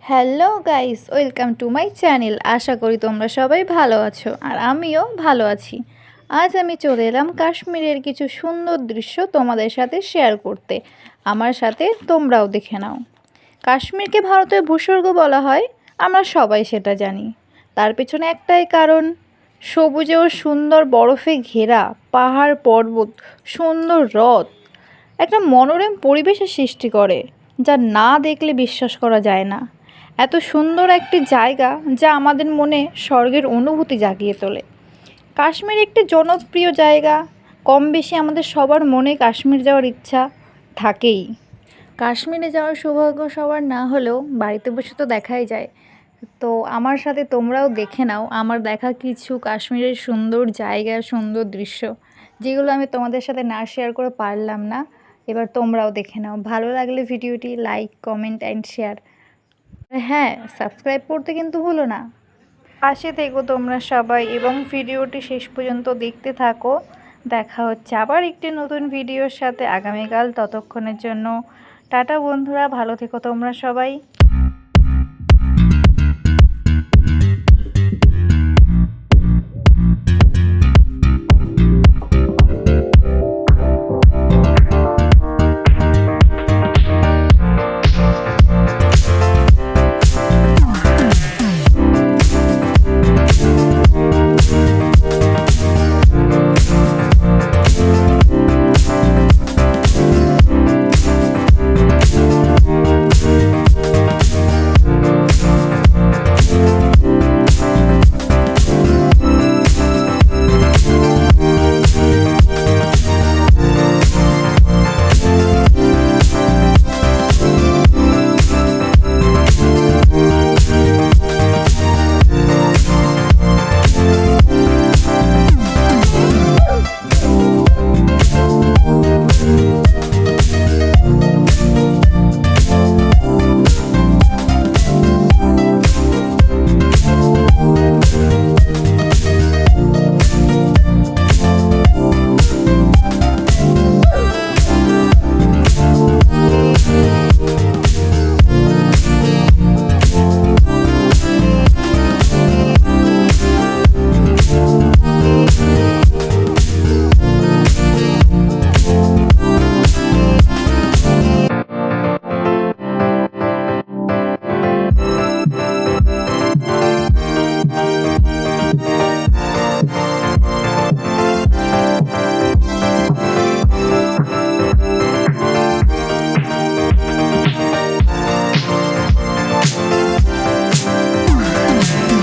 Hello guys, welcome to my channel. আশা করি তোমরা সবাই ভালো আছো আর আমিও ভালো আছি। আজ আমি চলে এলাম কাশ্মীরের কিছু সুন্দর দৃশ্য তোমাদের সাথে শেয়ার করতে। আমার সাথে তোমরাও দেখে নাও। কাশ্মীরকে ভারতের ভূস্বর্গ বলা হয়, আমরা সবাই সেটা জানি। তার পেছনে একটাই কারণ, সবুজে ও সুন্দর বরফে ঘেরা পাহাড় পর্বত, সুন্দর হ্রদ একটা মনোরম পরিবেশের সৃষ্টি করে, যা না দেখলে বিশ্বাস করা যায় না। এত সুন্দর একটি জায়গা যা আমাদের মনে স্বর্গের অনুভূতি জাগিয়ে তোলে। কাশ্মীর একটি জনপ্রিয় জায়গা, কম বেশি আমাদের সবার মনে কাশ্মীর যাওয়ার ইচ্ছা থাকেই। কাশ্মীরে যাওয়ার সৌভাগ্য সবার না হলেও বাড়িতে বসে তো দেখাই যায়। তো আমার সাথে তোমরাও দেখে নাও আমার দেখা কিছু কাশ্মীরের সুন্দর জায়গা, সুন্দর দৃশ্য, যেগুলো আমি তোমাদের সাথে না শেয়ার করে পারলাম না। এবার তোমরাও দেখে নাও। ভালো লাগলে ভিডিওটি লাইক, কমেন্ট অ্যান্ড শেয়ার। হ্যাঁ, সাবস্ক্রাইব করতে কিন্তু ভুলো না। পাশে থেকো তোমরা সবাই এবং ভিডিওটি শেষ পর্যন্ত দেখতে থাকো। দেখা হচ্ছে আবার একটি নতুন ভিডিওর সাথে আগামীকাল। ততক্ষণের জন্য টাটা বন্ধুরা, ভালো থেকো তোমরা সবাই।